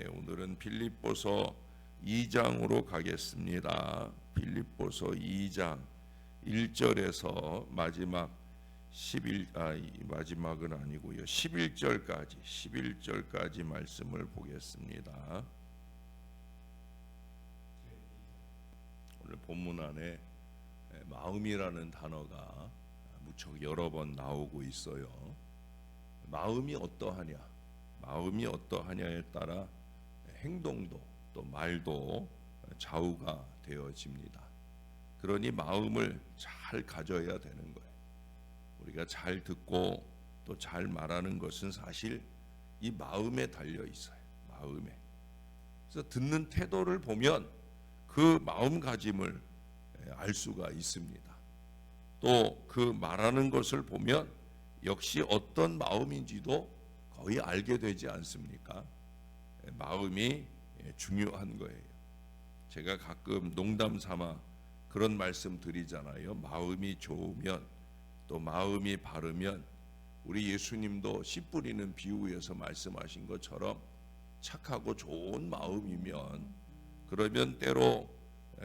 오늘은 빌립보서 2장으로 가겠습니다. 빌립보서 2장 1절에서 마지막은 아니고요. 11절까지 말씀을 보겠습니다. 오늘 본문 안에 마음이라는 단어가 무척 여러 번 나오고 있어요. 마음이 어떠하냐에 따라 행동도 또 말도 좌우가 되어집니다. 그러니 마음을 잘 가져야 되는 거예요. 우리가 잘 듣고 또 잘 말하는 것은 사실 이 마음에 달려 있어요. 마음에. 그래서 듣는 태도를 보면 그 마음가짐을 알 수가 있습니다. 또 그 말하는 것을 보면 역시 어떤 마음인지도 거의 알게 되지 않습니까? 마음이 중요한 거예요. 제가 가끔 농담 삼아 그런 말씀 드리잖아요. 마음이 좋으면 또 마음이 바르면 우리 예수님도 씨 뿌리는 비유에서 말씀하신 것처럼 착하고 좋은 마음이면 그러면 때로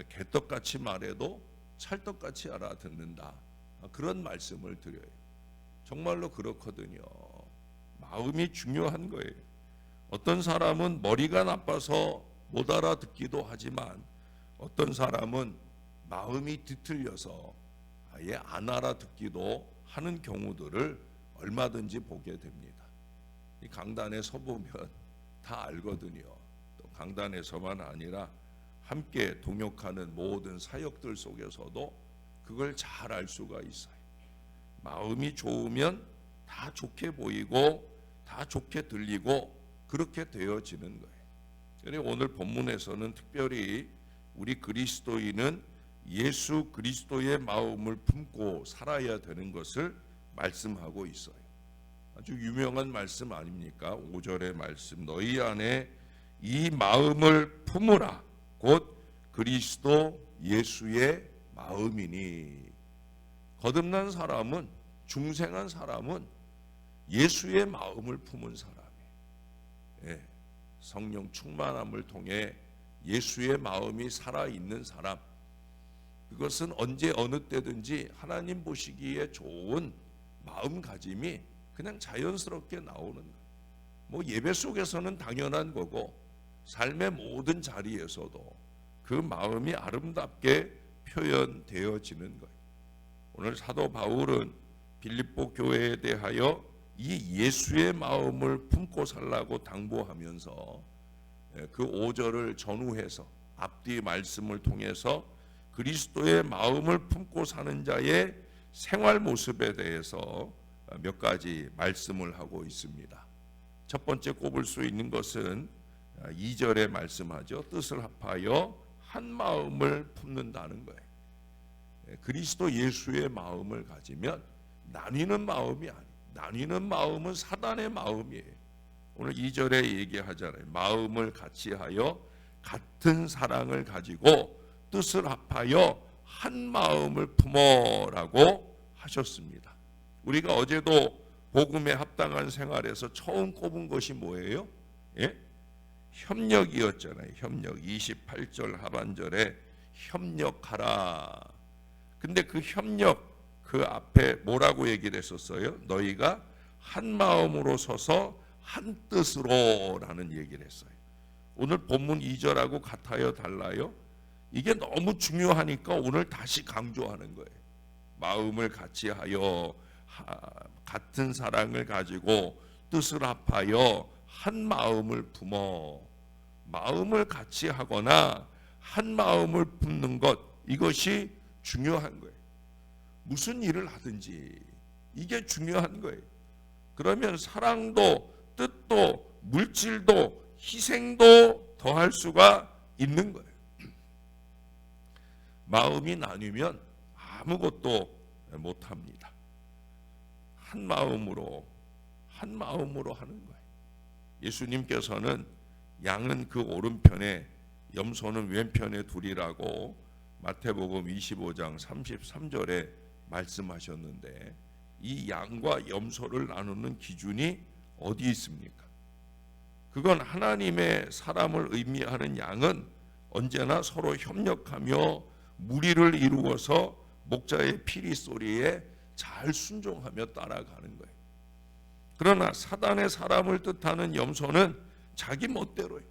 개떡같이 말해도 찰떡같이 알아듣는다. 그런 말씀을 드려요. 정말로 그렇거든요. 마음이 중요한 거예요. 어떤 사람은 머리가 나빠서 못 알아듣기도 하지만 어떤 사람은 마음이 뒤틀려서 아예 안 알아듣기도 하는 경우들을 얼마든지 보게 됩니다. 이 강단에 서 보면 다 알거든요. 또 강단에서만 아니라 함께 동역하는 모든 사역들 속에서도 그걸 잘 알 수가 있어요. 마음이 좋으면 다 좋게 보이고 다 좋게 들리고 그렇게 되어지는 거예요. 그래서 오늘 본문에서는 특별히 우리 그리스도인은 예수 그리스도의 마음을 품고 살아야 되는 것을 말씀하고 있어요. 아주 유명한 말씀 아닙니까? 5절의 말씀, 너희 안에 이 마음을 품으라 곧 그리스도 예수의 마음이니. 거듭난 사람은, 중생한 사람은 예수의 마음을 품은 사람이에요. 성령 충만함을 통해 예수의 마음이 살아있는 사람, 그것은 언제 어느 때든지 하나님 보시기에 좋은 마음가짐이 그냥 자연스럽게 나오는 거예요. 뭐 예배 속에서는 당연한 거고 삶의 모든 자리에서도 그 마음이 아름답게 표현되어지는 거예요. 오늘 사도 바울은 빌립보 교회에 대하여 이 예수의 마음을 품고 살라고 당부하면서 그 5절을 전후해서 앞뒤 말씀을 통해서 그리스도의 마음을 품고 사는 자의 생활 모습에 대해서 몇 가지 말씀을 하고 있습니다. 첫 번째 꼽을 수 있는 것은 2절에 말씀하죠. 뜻을 합하여 한 마음을 품는다는 거예요. 그리스도 예수의 마음을 가지면 나뉘는 마음이 아니에요. 나뉘는 마음은 사단의 마음이에요. 오늘 2절에 얘기하잖아요. 마음을 같이하여 같은 사랑을 가지고 뜻을 합하여 한 마음을 품어라고 하셨습니다. 우리가 어제도 복음에 합당한 생활에서 처음 꼽은 것이 뭐예요? 협력이었잖아요. 협력. 28절 하반절에 협력하라. 근데 그 협력, 그 앞에 뭐라고 얘기를 했었어요? 너희가 한 마음으로 서서 한 뜻으로 라는 얘기를 했어요. 오늘 본문 2절하고 같아요? 달라요? 이게 너무 중요하니까 오늘 다시 강조하는 거예요. 마음을 같이하여 같은 사랑을 가지고 뜻을 합하여 한 마음을 품어. 마음을 같이 하거나 한 마음을 품는 것, 이것이 중요한 거예요. 무슨 일을 하든지 이게 중요한 거예요. 그러면 사랑도 뜻도 물질도 희생도 더할 수가 있는 거예요. 마음이 나뉘면 아무것도 못합니다. 한 마음으로 하는 거예요. 예수님께서는 양은 그 오른편에 염소는 왼편에 두리라고 마태복음 25장 33절에 말씀하셨는데 이 양과 염소를 나누는 기준이 어디 있습니까? 그건 하나님의 사람을 의미하는 양은 언제나 서로 협력하며 무리를 이루어서 목자의 피리 소리에 잘 순종하며 따라가는 거예요. 그러나 사단의 사람을 뜻하는 염소는 자기 멋대로예요.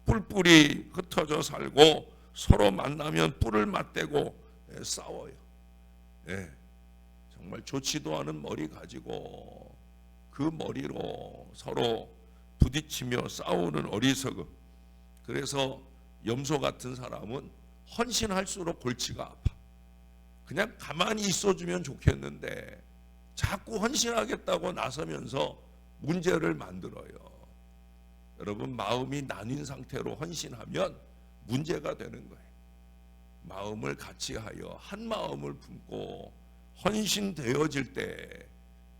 뿔뿔이 흩어져 살고 서로 만나면 뿔을 맞대고 싸워요. 예, 정말 좋지도 않은 머리 가지고 그 머리로 서로 부딪히며 싸우는 어리석음. 그래서 염소 같은 사람은 헌신할수록 골치가 아파. 그냥 가만히 있어주면 좋겠는데 자꾸 헌신하겠다고 나서면서 문제를 만들어요. 여러분, 마음이 나뉜 상태로 헌신하면 문제가 되는 거예요. 마음을 같이하여 한 마음을 품고 헌신되어질 때,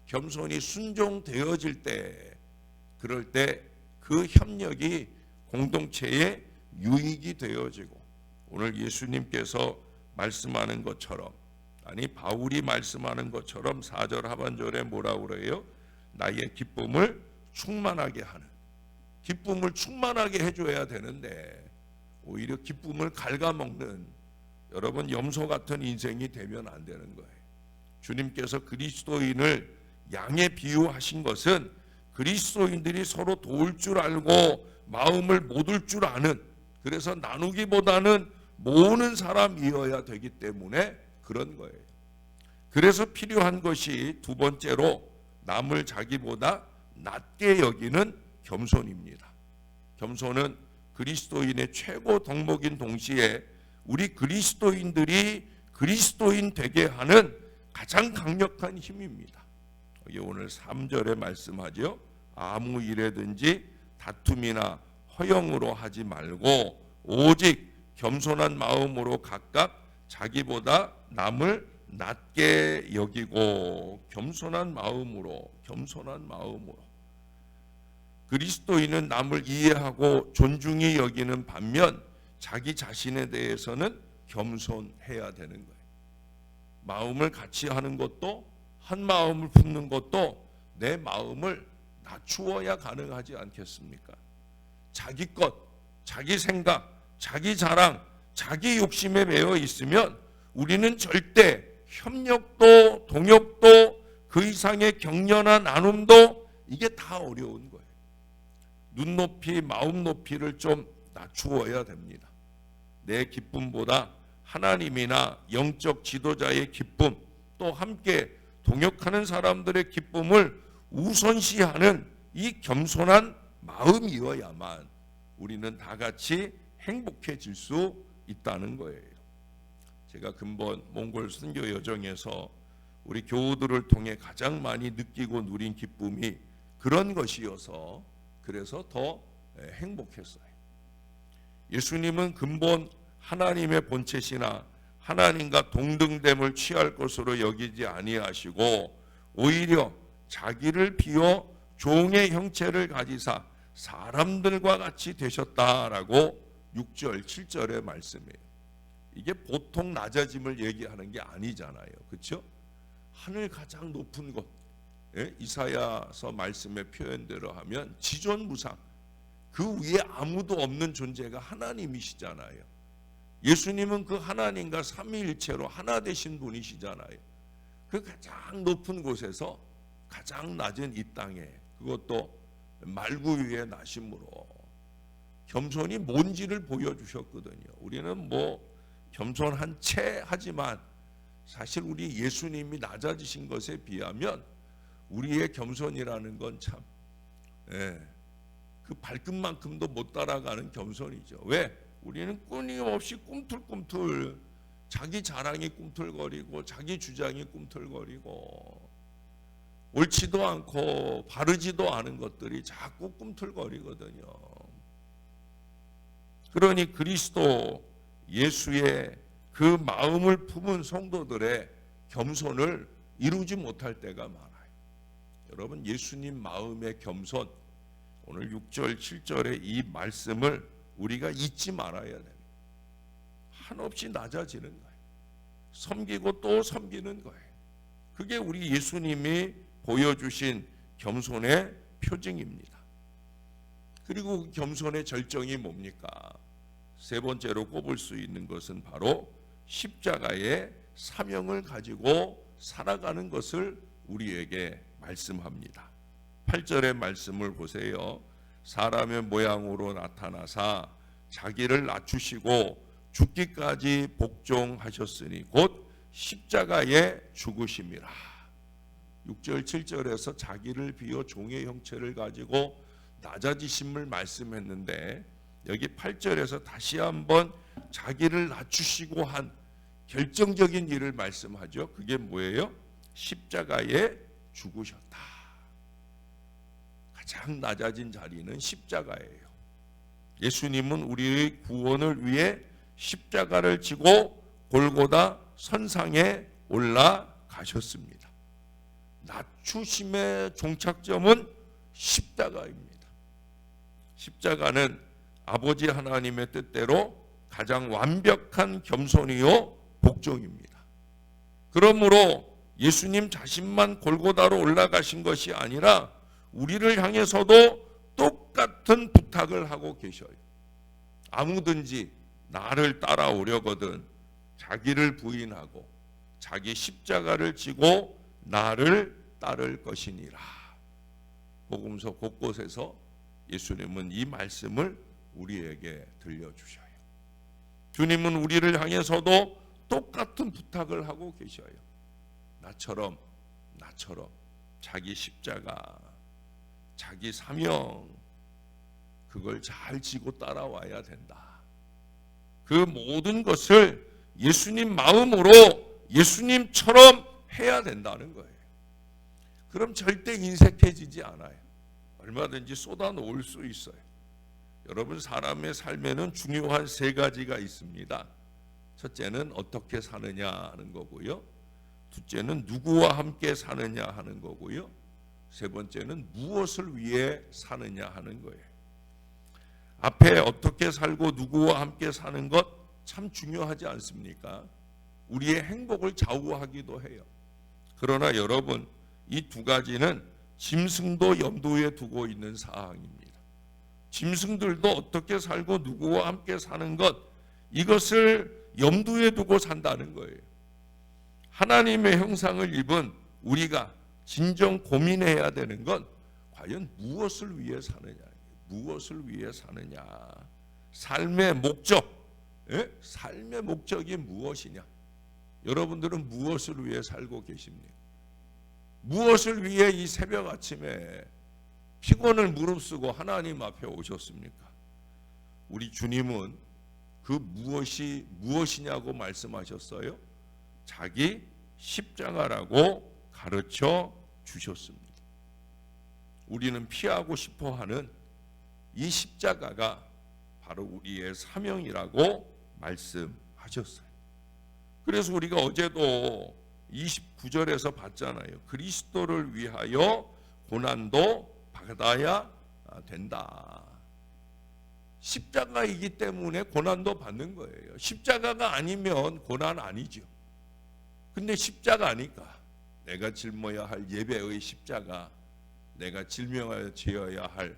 겸손히 순종되어질 때, 그럴 때 그 협력이 공동체의 유익이 되어지고, 오늘 예수님께서 말씀하는 것처럼, 아니 바울이 말씀하는 것처럼 4절 하반절에 뭐라고 그래요? 나의 기쁨을 충만하게 하는, 기쁨을 충만하게 해줘야 되는데 오히려 기쁨을 갉아먹는 여러분 염소 같은 인생이 되면 안 되는 거예요. 주님께서 그리스도인을 양에 비유하신 것은 그리스도인들이 서로 도울 줄 알고 마음을 모을 줄 아는, 그래서 나누기보다는 모으는 사람이어야 되기 때문에 그런 거예요. 그래서 필요한 것이 두 번째로 남을 자기보다 낮게 여기는 겸손입니다. 겸손은 그리스도인의 최고 덕목인 동시에 우리 그리스도인들이 그리스도인 되게 하는 가장 강력한 힘입니다. 여기 오늘 3절에 말씀하죠. 아무 일에든지 다툼이나 허영으로 하지 말고 오직 겸손한 마음으로 각각 자기보다 남을 낮게 여기고, 겸손한 마음으로 그리스도인은 남을 이해하고 존중히 여기는 반면 자기 자신에 대해서는 겸손해야 되는 거예요. 마음을 같이 하는 것도, 한 마음을 품는 것도 내 마음을 낮추어야 가능하지 않겠습니까? 자기 것, 자기 생각, 자기 자랑, 자기 욕심에 매여 있으면 우리는 절대 협력도 동역도 그 이상의 격려나 나눔도 이게 다 어려운 거예요. 눈높이, 마음 높이를 좀 낮추어야 됩니다. 내 기쁨보다 하나님이나 영적 지도자의 기쁨, 또 함께 동역하는 사람들의 기쁨을 우선시하는 이 겸손한 마음이어야만 우리는 다 같이 행복해질 수 있다는 거예요. 제가 근본 몽골 선교 여정에서 우리 교우들을 통해 가장 많이 느끼고 누린 기쁨이 그런 것이어서, 그래서 더 행복했어요. 예수님은 근본 하나님의 본체시나 하나님과 동등됨을 취할 것으로 여기지 아니하시고 오히려 자기를 비워 종의 형체를 가지사 사람들과 같이 되셨다라고 6절 7절의 말씀이에요. 이게 보통 낮아짐을 얘기하는 게 아니잖아요. 그렇죠? 하늘 가장 높은 곳, 이사야서 말씀의 표현대로 하면 지존무상, 그 위에 아무도 없는 존재가 하나님이시잖아요. 예수님은 그 하나님과 삼위일체로 하나 되신 분이시잖아요. 그 가장 높은 곳에서 가장 낮은 이 땅에, 그것도 말구 위에 나심으로 겸손이 뭔지를 보여주셨거든요. 우리는 뭐 겸손한 채 하지만 사실 우리 예수님이 낮아지신 것에 비하면 우리의 겸손이라는 건 참 그 발끝만큼도 못 따라가는 겸손이죠. 왜? 우리는 끊임없이 꿈틀꿈틀 자기 자랑이 꿈틀거리고 자기 주장이 꿈틀거리고 옳지도 않고 바르지도 않은 것들이 자꾸 꿈틀거리거든요. 그러니 그리스도 예수의 그 마음을 품은 성도들의 겸손을 이루지 못할 때가 많아요. 여러분, 예수님 마음의 겸손, 오늘 6절 7절의 이 말씀을 우리가 잊지 말아야 됩니다. 한없이 낮아지는 거예요. 섬기고 또 섬기는 거예요. 그게 우리 예수님이 보여주신 겸손의 표징입니다. 그리고 그 겸손의 절정이 뭡니까? 세 번째로 꼽을 수 있는 것은 바로 십자가의 사명을 가지고 살아가는 것을 우리에게 말씀합니다. 8절의 말씀을 보세요. 사람의 모양으로 나타나사 자기를 낮추시고 죽기까지 복종하셨으니 곧 십자가에 죽으심이라. 6절 7절에서 자기를 비워 종의 형체를 가지고 낮아지심을 말씀했는데 여기 8절에서 다시 한번 자기를 낮추시고 한 결정적인 일을 말씀하죠. 그게 뭐예요? 십자가에 죽으셨다. 가장 낮아진 자리는 십자가예요. 예수님은 우리의 구원을 위해 십자가를 지고 골고다 선상에 올라가셨습니다. 낮추심의 종착점은 십자가입니다. 십자가는 아버지 하나님의 뜻대로 가장 완벽한 겸손이요 복종입니다. 그러므로 예수님 자신만 골고다로 올라가신 것이 아니라 우리를 향해서도 똑같은 부탁을 하고 계셔요. 아무든지 나를 따라오려거든 자기를 부인하고 자기 십자가를 지고 나를 따를 것이니라. 복음서 곳곳에서 예수님은 이 말씀을 우리에게 들려주셔요. 주님은 우리를 향해서도 똑같은 부탁을 하고 계셔요. 나처럼 자기 십자가, 자기 사명, 그걸 잘 지고 따라와야 된다. 그 모든 것을 예수님 마음으로 예수님처럼 해야 된다는 거예요. 그럼 절대 인색해지지 않아요. 얼마든지 쏟아놓을 수 있어요. 여러분, 사람의 삶에는 중요한 세 가지가 있습니다. 첫째는 어떻게 사느냐 하는 거고요. 둘째는 누구와 함께 사느냐 하는 거고요. 세 번째는 무엇을 위해 사느냐 하는 거예요. 앞에 어떻게 살고 누구와 함께 사는 것 참 중요하지 않습니까? 우리의 행복을 좌우하기도 해요. 그러나 여러분, 이 두 가지는 짐승도 염두에 두고 있는 사항입니다. 짐승들도 어떻게 살고 누구와 함께 사는 것, 이것을 염두에 두고 산다는 거예요. 하나님의 형상을 입은 우리가 진정 고민해야 되는 건 과연 무엇을 위해 사느냐, 무엇을 위해 사느냐, 삶의 목적, 삶의 목적이 무엇이냐. 여러분들은 무엇을 위해 살고 계십니까? 무엇을 위해 이 새벽 아침에 피곤을 무릅쓰고 하나님 앞에 오셨습니까? 우리 주님은 그 무엇이 무엇이냐고 말씀하셨어요. 자기 십자가라고 가르쳐 주셨습니다. 우리는 피하고 싶어하는 이 십자가가 바로 우리의 사명이라고 말씀하셨어요. 그래서 우리가 어제도 29절에서 봤잖아요. 그리스도를 위하여 고난도 받아야 된다. 십자가이기 때문에 고난도 받는 거예요. 십자가가 아니면 고난 아니죠. 근데 십자가 아니까 내가 짊어야 할 예배의 십자가, 내가 짊어야 지어야 할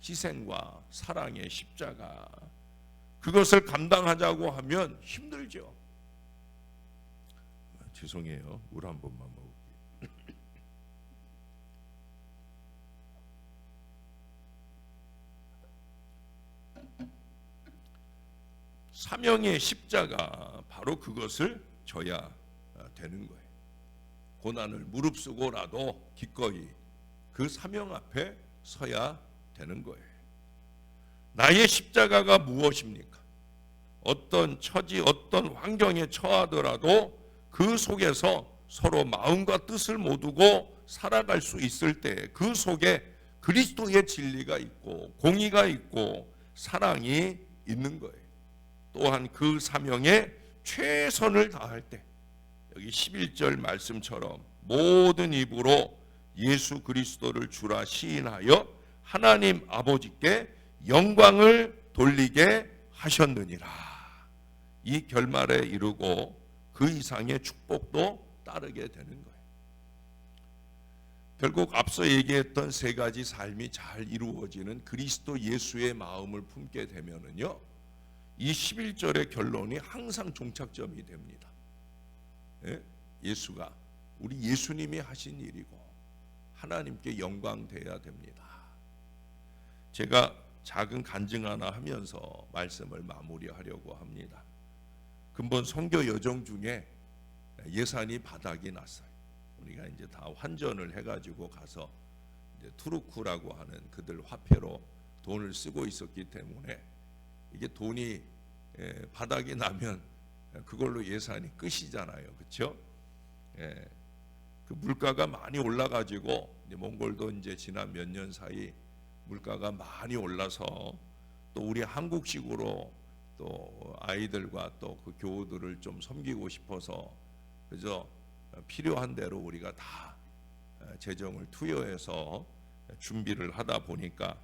희생과 사랑의 십자가, 그것을 감당하자고 하면 힘들죠. 죄송해요. 물 한 번만 먹을게요. 사명의 십자가, 바로 그것을 져야 되는 거예요. 고난을 무릅쓰고라도 기꺼이 그 사명 앞에 서야 되는 거예요. 나의 십자가가 무엇입니까? 어떤 처지, 어떤 환경에 처하더라도 그 속에서 서로 마음과 뜻을 모두고 살아갈 수 있을 때 그 속에 그리스도의 진리가 있고 공의가 있고 사랑이 있는 거예요. 또한 그 사명에 최선을 다할 때, 여기 11절 말씀처럼 모든 입으로 예수 그리스도를 주라 시인하여 하나님 아버지께 영광을 돌리게 하셨느니라. 이 결말에 이르고 그 이상의 축복도 따르게 되는 거예요. 결국 앞서 얘기했던 세 가지 삶이 잘 이루어지는 그리스도 예수의 마음을 품게 되면은요, 이 11절의 결론이 항상 종착점이 됩니다. 예? 예수가 우리 예수님이 하신 일이고 하나님께 영광돼야 됩니다. 제가 작은 간증 하나 하면서 말씀을 마무리하려고 합니다. 근본 선교 여정 중에 예산이 바닥이 났어요. 우리가 이제 다 환전을 해가지고 가서 이제 투르크라고 하는 그들 화폐로 돈을 쓰고 있었기 때문에 이게 돈이 바닥이 나면 그걸로 예산이 끝이잖아요, 그렇죠? 그 물가가 많이 올라가지고 이제 몽골도 이제 지난 몇 년 사이 물가가 많이 올라서 또 우리 한국식으로 또 아이들과 또 그 교우들을 좀 섬기고 싶어서 그저 필요한 대로 우리가 다 재정을 투여해서 준비를 하다 보니까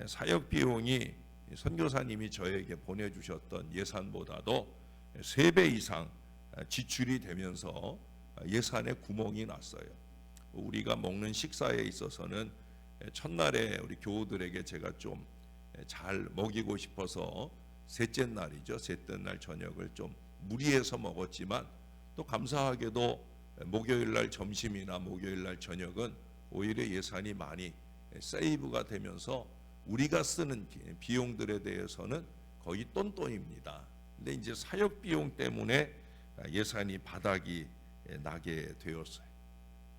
사역 비용이 선교사님이 저에게 보내주셨던 예산보다도 3배 이상 지출이 되면서 예산에 구멍이 났어요. 우리가 먹는 식사에 있어서는 첫날에 우리 교우들에게 제가 좀 잘 먹이고 싶어서 셋째 날이죠. 셋째 날 저녁을 좀 무리해서 먹었지만 또 감사하게도 목요일 날 점심이나 목요일 날 저녁은 오히려 예산이 많이 세이브가 되면서 우리가 쓰는 비용들에 대해서는 거의 똔똔입니다. 근데 이제 사역 비용 때문에 예산이 바닥이 나게 되었어요.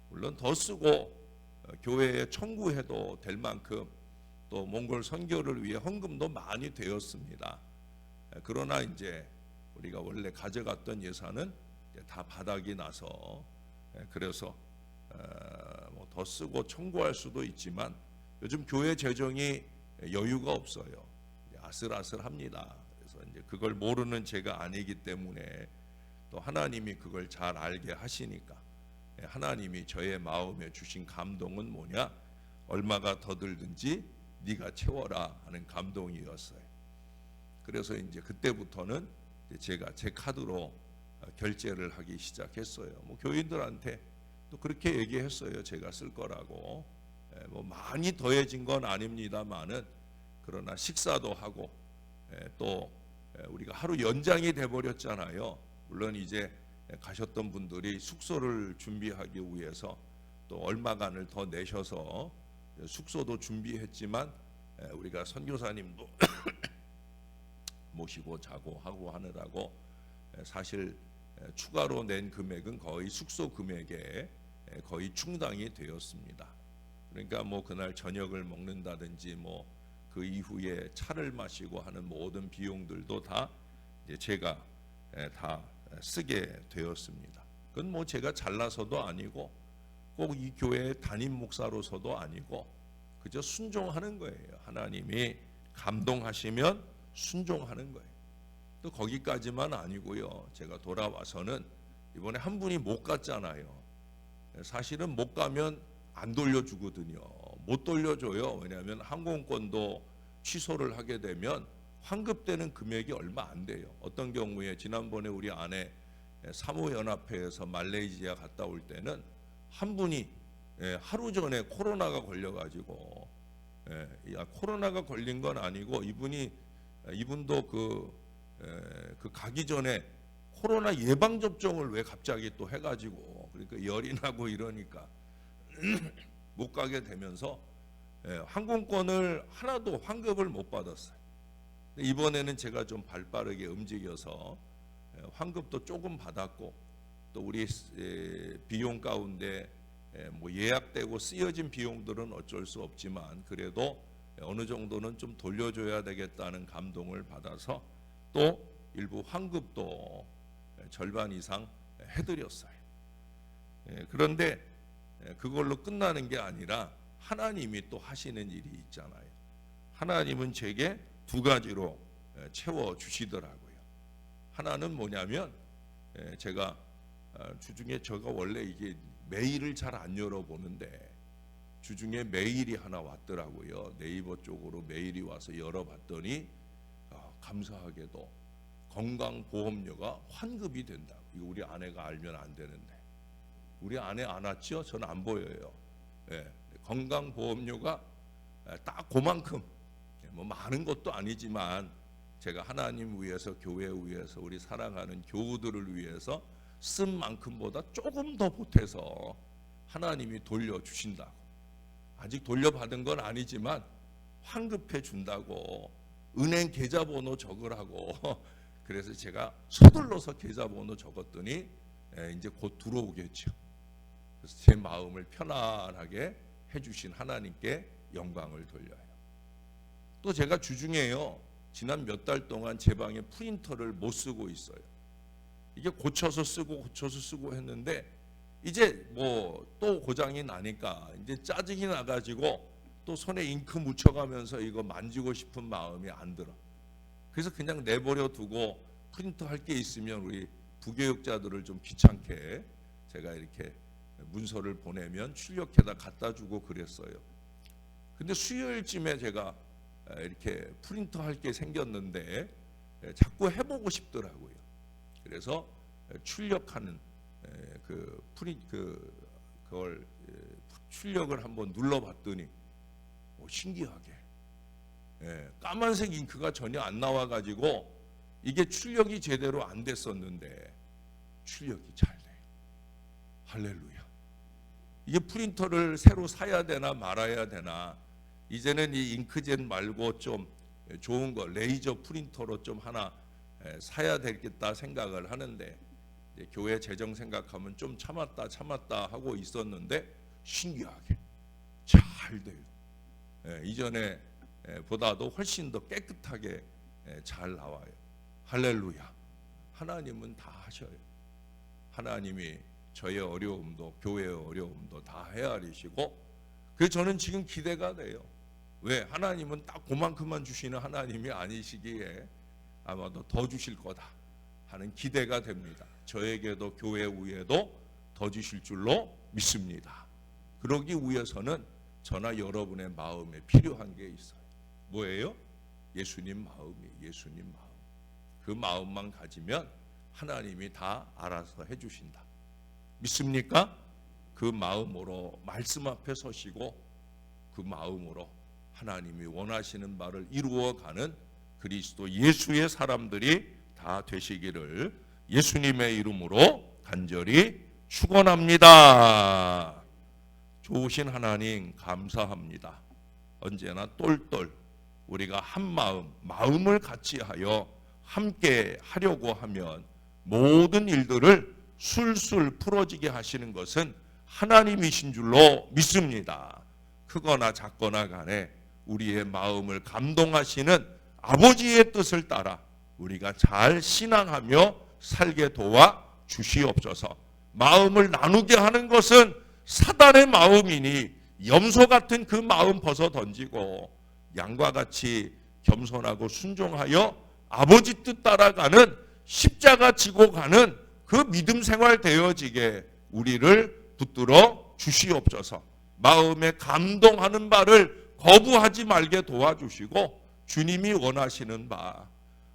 물론 더 쓰고 교회에 청구해도 될 만큼 또 몽골 선교를 위해 헌금도 많이 되었습니다. 그러나 이제 우리가 원래 가져갔던 예산은 다 바닥이 나서 그래서 뭐 더 쓰고 청구할 수도 있지만 요즘 교회 재정이 여유가 없어요. 아슬아슬합니다. 그래서 이제 그걸 모르는 제가 아니기 때문에 또 하나님이 그걸 잘 알게 하시니까 하나님이 저의 마음에 주신 감동은 뭐냐? 얼마가 더 들든지 네가 채워라 하는 감동이었어요. 그래서 이제 그때부터는 제가 제 카드로 결제를 하기 시작했어요. 뭐 교인들한테 또 그렇게 얘기했어요. 제가 쓸 거라고. 뭐 많이 더해진 건 아닙니다만은 그러나 식사도 하고 또 우리가 하루 연장이 돼 버렸잖아요. 물론 이제 가셨던 분들이 숙소를 준비하기 위해서 또 얼마간을 더 내셔서 숙소도 준비했지만 우리가 선교사님도 모시고 자고 하고 하느라고 사실 추가로 낸 금액은 거의 숙소 금액에 거의 충당이 되었습니다. 그러니까 뭐 그날 저녁을 먹는다든지 뭐 그 이후에 차를 마시고 하는 모든 비용들도 다 이제 제가 다 쓰게 되었습니다. 그건 뭐 제가 잘나서도 아니고 꼭 이 교회 담임 목사로서도 아니고 그저 순종하는 거예요. 하나님이 감동하시면 순종하는 거예요. 또 거기까지만 아니고요. 제가 돌아와서는 이번에 한 분이 못 갔잖아요. 사실은 못 가면 안 돌려주거든요. 못 돌려줘요. 왜냐하면 항공권도 취소를 하게 되면 환급되는 금액이 얼마 안 돼요. 어떤 경우에 지난번에 우리 아내 사무연합회에서 말레이시아 갔다 올 때는 한 분이 하루 전에 코로나가 걸려가지고 코로나가 걸린 건 아니고 이분도 그 가기 전에 코로나 예방 접종을 왜 갑자기 또 해가지고 그러니까 열이 나고 이러니까 못 가게 되면서 항공권을 하나도 환급을 못 받았어요. 이번에는 제가 좀 발빠르게 움직여서 환급도 조금 받았고 또 우리 비용 가운데 뭐 예약되고 쓰여진 비용들은 어쩔 수 없지만 그래도 어느 정도는 좀 돌려줘야 되겠다는 감동을 받아서 또 일부 환급도 절반 이상 해드렸어요. 그런데 그걸로 끝나는 게 아니라 하나님이 또 하시는 일이 있잖아요. 하나님은 제게 두 가지로 채워주시더라고요. 하나는 뭐냐면 제가 주중에 제가 원래 이게 메일을 잘 안 열어보는데 주중에 메일이 하나 왔더라고요. 네이버 쪽으로 메일이 와서 열어봤더니 감사하게도 건강보험료가 환급이 된다. 이거 우리 아내가 알면 안 되는데 우리 아내 안 왔죠? 저는 안 보여요. 건강보험료가 딱 그만큼, 뭐 많은 것도 아니지만 제가 하나님 위해서, 교회 위해서, 우리 사랑하는 교우들을 위해서 쓴 만큼보다 조금 더 보태서 하나님이 돌려주신다고. 아직 돌려받은 건 아니지만 환급해 준다고, 은행 계좌번호 적으라고. 그래서 제가 서둘러서 계좌번호 적었더니 이제 곧 들어오겠죠. 그래서 제 마음을 편안하게 해주신 하나님께 영광을 돌려요. 또 제가 주중에요, 지난 몇 달 동안 제 방에 프린터를 못 쓰고 있어요. 이게 고쳐서 쓰고 했는데 이제 뭐 또 고장이 나니까 이제 짜증이 나가지고 또 손에 잉크 묻혀가면서 이거 만지고 싶은 마음이 안 들어. 그래서 그냥 내버려 두고 프린터 할 게 있으면 우리 부교육자들을 좀 귀찮게 제가 이렇게 문서를 보내면 출력해다 갖다 주고 그랬어요. 근데 수요일쯤에 제가 이렇게 프린터 할 게 생겼는데 자꾸 해보고 싶더라고요. 그래서 출력하는 그걸 출력을 한번 눌러봤더니 신기하게 까만색 잉크가 전혀 안 나와가지고 이게 출력이 제대로 안 됐었는데 출력이 잘 돼요. 할렐루야. 이게 프린터를 새로 사야 되나 말아야 되나, 이제는 이 잉크젯 말고 좀 좋은 거 레이저 프린터로 좀 하나 사야 되겠다 생각을 하는데, 교회 재정 생각하면 좀 참았다 하고 있었는데 신기하게 잘 돼요. 이전에 보다도 훨씬 더 깨끗하게 잘 나와요. 할렐루야. 하나님은 다 하셔요. 하나님이 저의 어려움도 교회의 어려움도 다 헤아리시고, 그래서 저는 지금 기대가 돼요. 왜? 하나님은 딱 그만큼만 주시는 하나님이 아니시기에 아마도 더 주실 거다 하는 기대가 됩니다. 저에게도 교회 위에도 더 주실 줄로 믿습니다. 그러기 위해서는 저나 여러분의 마음에 필요한 게 있어요. 뭐예요? 예수님 마음이에요. 예수님 마음. 그 마음만 가지면 하나님이 다 알아서 해주신다. 믿습니까? 그 마음으로 말씀 앞에 서시고 그 마음으로 하나님이 원하시는 바를 이루어가는 그리스도 예수의 사람들이 다 되시기를 예수님의 이름으로 간절히 축원합니다. 좋으신 하나님 감사합니다. 언제나 똘똘 우리가 한 마음을 같이 하여 함께 하려고 하면 모든 일들을 술술 풀어지게 하시는 것은 하나님이신 줄로 믿습니다. 크거나 작거나 간에 우리의 마음을 감동하시는 아버지의 뜻을 따라 우리가 잘 신앙하며 살게 도와 주시옵소서. 마음을 나누게 하는 것은 사단의 마음이니 염소 같은 그 마음 벗어 던지고 양과 같이 겸손하고 순종하여 아버지 뜻 따라가는 십자가 지고 가는 그 믿음 생활 되어지게 우리를 붙들어 주시옵소서. 마음에 감동하는 바를 거부하지 말게 도와주시고 주님이 원하시는 바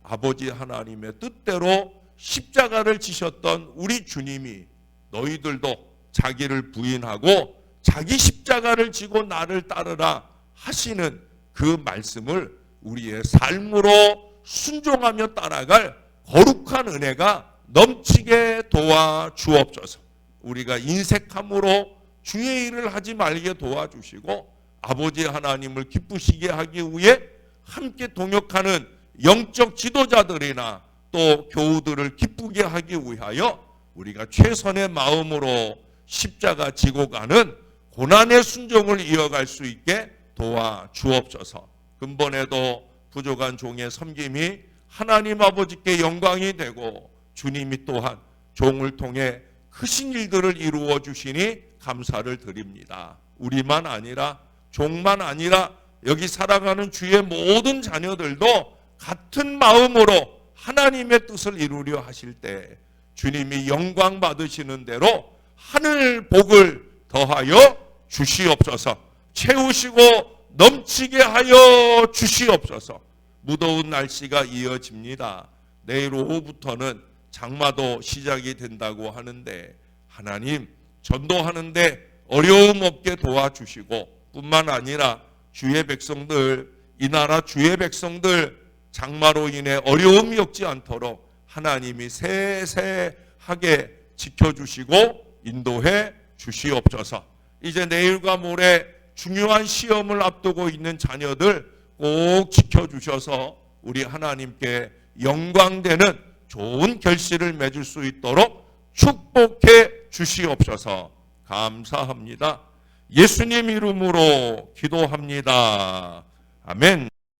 아버지 하나님의 뜻대로 십자가를 지셨던 우리 주님이 너희들도 자기를 부인하고 자기 십자가를 지고 나를 따르라 하시는 그 말씀을 우리의 삶으로 순종하며 따라갈 거룩한 은혜가 넘치게 도와 주옵소서. 우리가 인색함으로 주의 일을 하지 말게 도와주시고 아버지 하나님을 기쁘시게 하기 위해 함께 동역하는 영적 지도자들이나 또 교우들을 기쁘게 하기 위하여 우리가 최선의 마음으로 십자가 지고 가는 고난의 순종을 이어갈 수 있게 도와 주옵소서. 근본에도 부족한 종의 섬김이 하나님 아버지께 영광이 되고 주님이 또한 종을 통해 크신 일들을 이루어 주시니 감사를 드립니다. 우리만 아니라 종만 아니라 여기 살아가는 주의 모든 자녀들도 같은 마음으로 하나님의 뜻을 이루려 하실 때 주님이 영광 받으시는 대로 하늘 복을 더하여 주시옵소서. 채우시고 넘치게 하여 주시옵소서. 무더운 날씨가 이어집니다. 내일 오후부터는 장마도 시작이 된다고 하는데 하나님 전도하는데 어려움 없게 도와주시고 뿐만 아니라 주의 백성들, 이 나라 주의 백성들 장마로 인해 어려움이 없지 않도록 하나님이 세세하게 지켜주시고 인도해 주시옵소서. 이제 내일과 모레 중요한 시험을 앞두고 있는 자녀들 꼭 지켜주셔서 우리 하나님께 영광되는 좋은 결실을 맺을 수 있도록 축복해 주시옵소서. 감사합니다. 예수님 이름으로 기도합니다. 아멘.